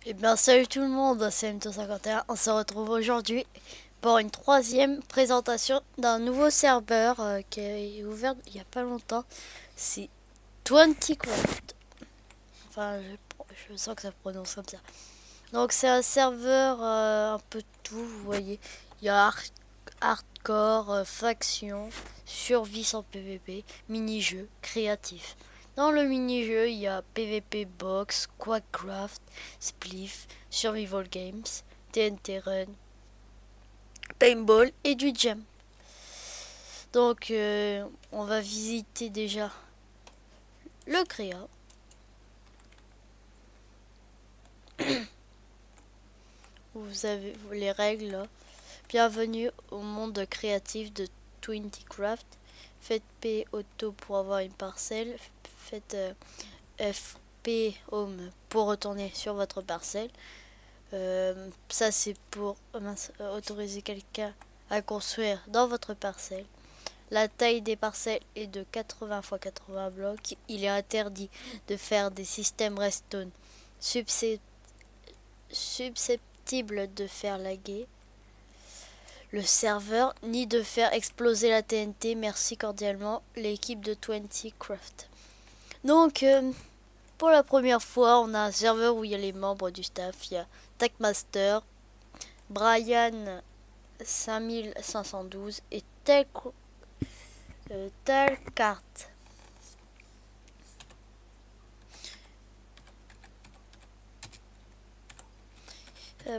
Eh bien salut tout le monde, c'est MT51. On se retrouve aujourd'hui pour une troisième présentation d'un nouveau serveur qui est ouvert il n'y a pas longtemps. C'est 20Craft. Enfin, je sens que ça se prononce comme ça. Donc c'est un serveur un peu de tout, vous voyez. Il y a hardcore, faction, survie sans PVP, mini-jeu, créatif. Dans le mini-jeu, il y a PVP Box, Quackcraft, Spliff, Survival Games, TNT Run, Paintball et du Jam. Donc on va visiter déjà le créa. Vous avez les règles là. Bienvenue au monde créatif de 20Craft. Faites P auto pour avoir une parcelle. Faites FP home pour retourner sur votre parcelle. Ça c'est pour autoriser quelqu'un à construire dans votre parcelle. La taille des parcelles est de 80 x 80 blocs. Il est interdit de faire des systèmes redstone susceptibles de faire laguer le serveur ni de faire exploser la TNT. Merci cordialement l'équipe de 20Craft. Donc pour la première fois on a un serveur où il y a les membres du staff. Il y a Techmaster, Brian 5512 et Talcart.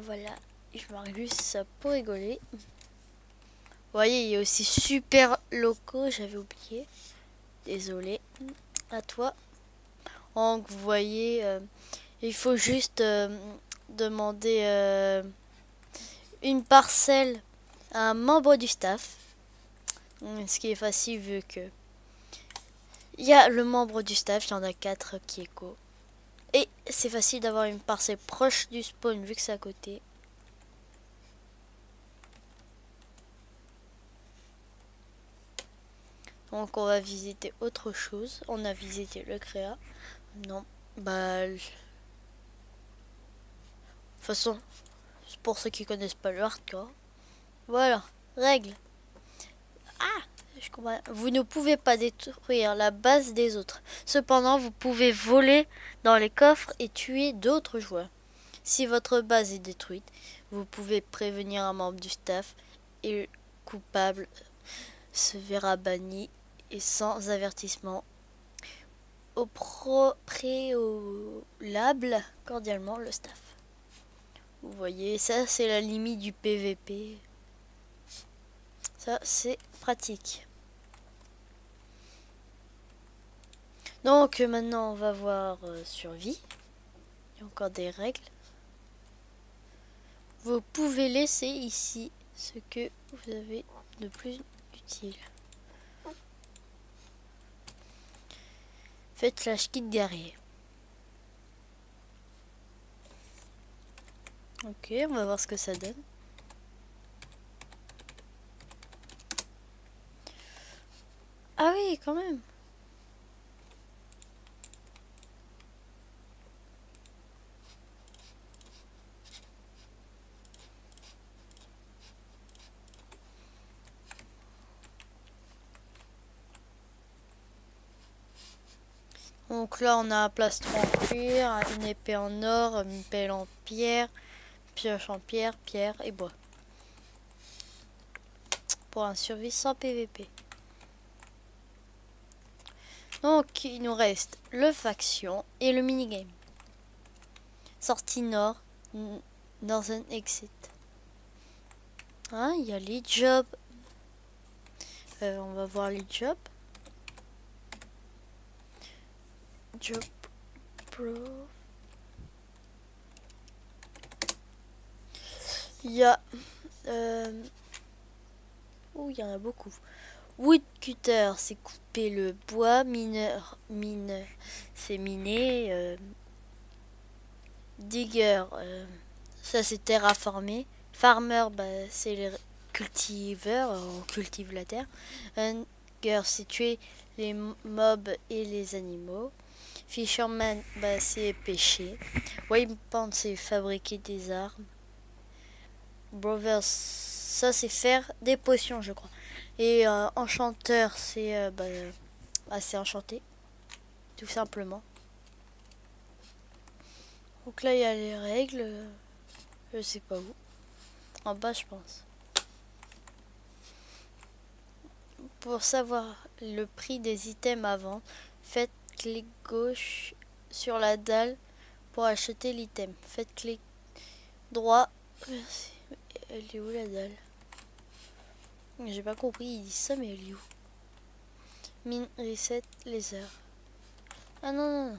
Voilà, je marque juste ça pour rigoler. Vous voyez, il y a aussi Super Loco, j'avais oublié. Désolé. À toi. Donc, vous voyez, il faut juste demander une parcelle à un membre du staff. Ce qui est facile vu que il y a le membre du staff, il y en a 4 qui est co. Et c'est facile d'avoir une parcelle proche du spawn vu que c'est à côté. Donc on va visiter autre chose. On a visité le créa. Non, bah... De toute façon, pour ceux qui connaissent pas le hardcore. Voilà, règle. Ah, je comprends. Vous ne pouvez pas détruire la base des autres. Cependant, vous pouvez voler dans les coffres et tuer d'autres joueurs. Si votre base est détruite, vous pouvez prévenir un membre du staff et le coupable se verra banni et sans avertissement au préalable cordialement le staff. Vous voyez, ça c'est la limite du PVP. Ça c'est pratique. Donc maintenant on va voir survie. Il y a encore des règles. Vous pouvez laisser ici ce que vous avez de plus utile. Faites flash kit guerrier. Ok, on va voir ce que ça donne. Ah oui, quand même. Donc là on a un plastron en cuir, une épée en or, une pelle en pierre, pioche en pierre, pierre et bois. Pour un survie sans PVP. Donc il nous reste le faction et le minigame. Sortie nord, Northern Exit. Hein, il y a les jobs. On va voir les jobs. Job pro. Il y a... oh, il y en a beaucoup. Woodcutter, c'est couper le bois. Mineur, c'est miner. Digger, ça c'est terraformer. Farmer, bah, c'est les cultiveurs, on cultive la terre. Hunger, c'est tuer les mobs et les animaux. Fisherman, bah, c'est pêcher. Waypoint, c'est fabriquer des armes. Brothers, ça c'est faire des potions, je crois. Et enchanteur, c'est c'est enchanter, tout simplement. Donc là, il y a les règles. Je sais pas où. En bas, je pense. Pour savoir le prix des items à vendre, faites clic gauche sur la dalle pour acheter l'item. Faites clic droit. Elle est où la dalle? J'ai pas compris, il dit ça, mais elle est où? Mine, reset, les heures. Ah non, non, non.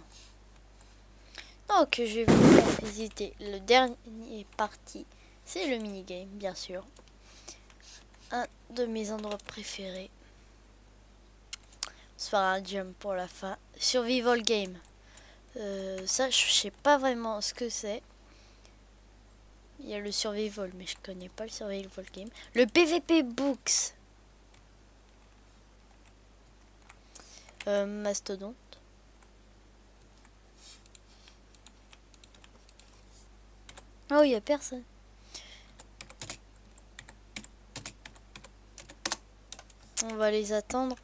Donc, je vais vous visiter le dernier parti. C'est le minigame, bien sûr. Un de mes endroits préférés. On se fera un jump pour la fin. Survival game. Ça, je sais pas vraiment ce que c'est. Il y a le survival, mais je connais pas le survival game. Le PVP books. Mastodonte. Oh, il y a personne. On va les attendre.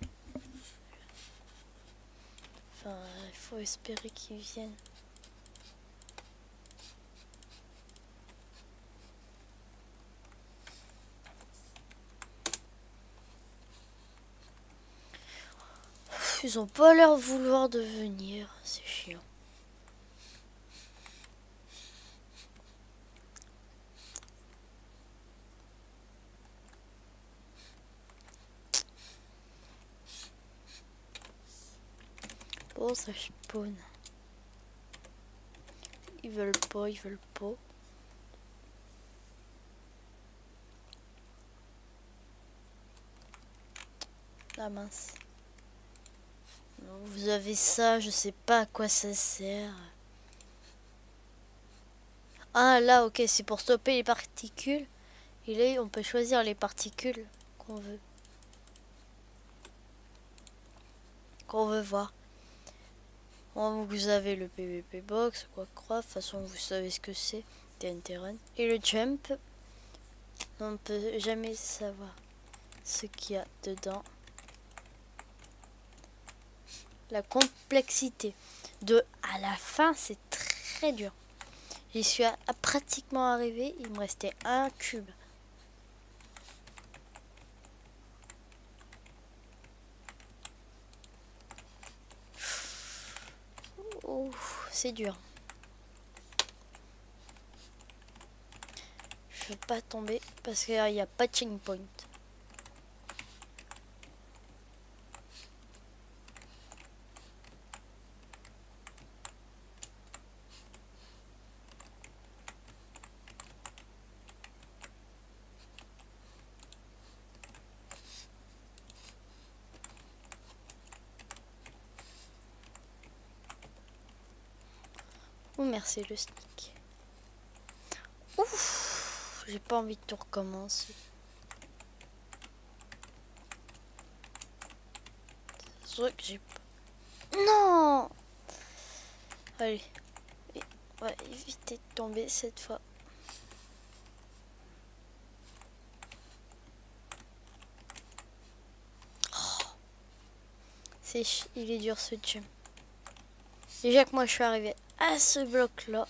Enfin, il faut espérer qu'ils viennent. Ils ont pas l'air de vouloir de venir. C'est chiant. Oh, ça spawn. Ils veulent pas, ils veulent pas. Ah mince. Vous avez ça, je sais pas à quoi ça sert. Ah là, ok, c'est pour stopper les particules. Et là, on peut choisir les particules qu'on veut. Qu'on veut voir. Bon, vous avez le PVP box, quoi croire. De toute façon, vous savez ce que c'est. TNT Run. Et le jump. On ne peut jamais savoir ce qu'il y a dedans. La complexité de à la fin, c'est très dur. J'y suis pratiquement arrivé. Il me restait un cube. Oh, c'est dur. Je veux pas tomber parce qu'il n'y a pas de checkpoint. Oh merci le stick. Ouf, j'ai pas envie de tout recommencer. C'est vrai que j'ai pas... Non. Allez, on va éviter de tomber cette fois. Oh. Il est dur ce jump. Déjà que moi je suis arrivé à ce bloc là.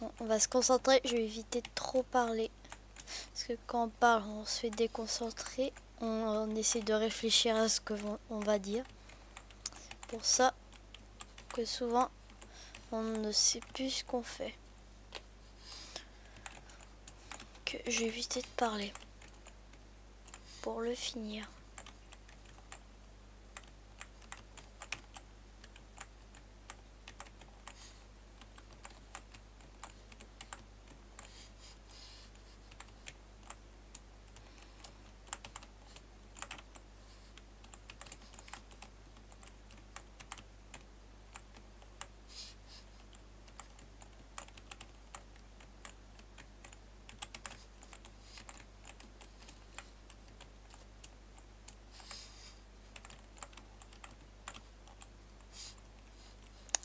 Bon, on va se concentrer, je vais éviter de trop parler. Parce que quand on parle, on se fait déconcentrer. On essaie de réfléchir à ce qu'on va dire. Pour ça que souvent, on ne sait plus ce qu'on fait. Que je vais éviter de parler. Pour le finir.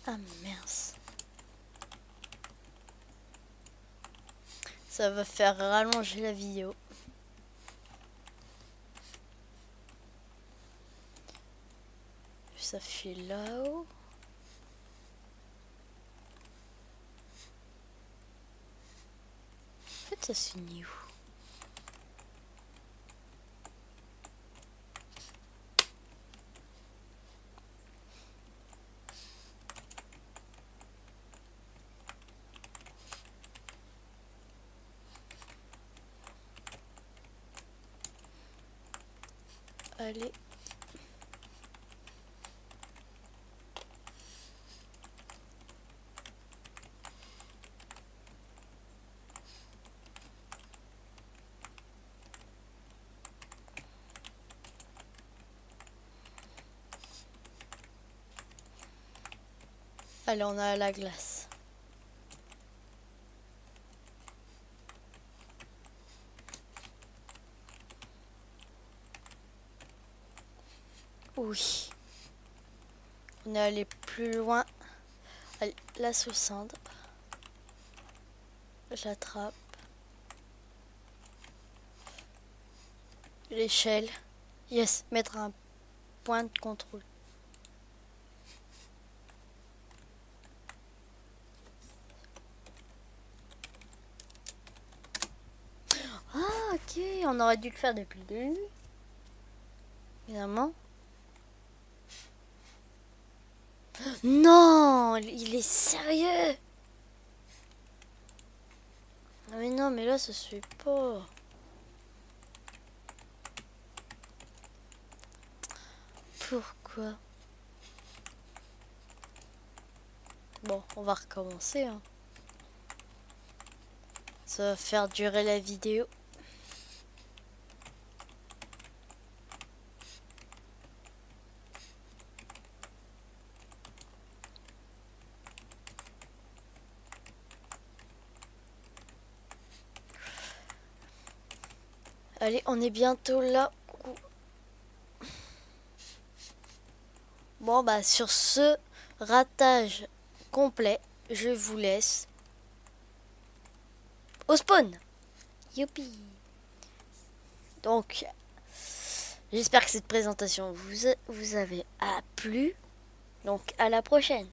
Ah mince. Ça va faire rallonger la vidéo. Ça fait là-haut. En fait, ça se finit où? Allez. Allez, on a la glace. Oui. On est allé plus loin. Allez, la sous cendre. J'attrape. L'échelle. Yes, mettre un point de contrôle. Ah, ok, on aurait dû le faire depuis le début. Évidemment. Non, il est sérieux. Ah mais non, mais là, ça se fait pas. Pourquoi? Bon, on va recommencer. Hein. Ça va faire durer la vidéo. Allez, on est bientôt là. Bon, bah sur ce ratage complet, je vous laisse au spawn. Youpi. Donc, j'espère que cette présentation vous avez plu. Donc, à la prochaine.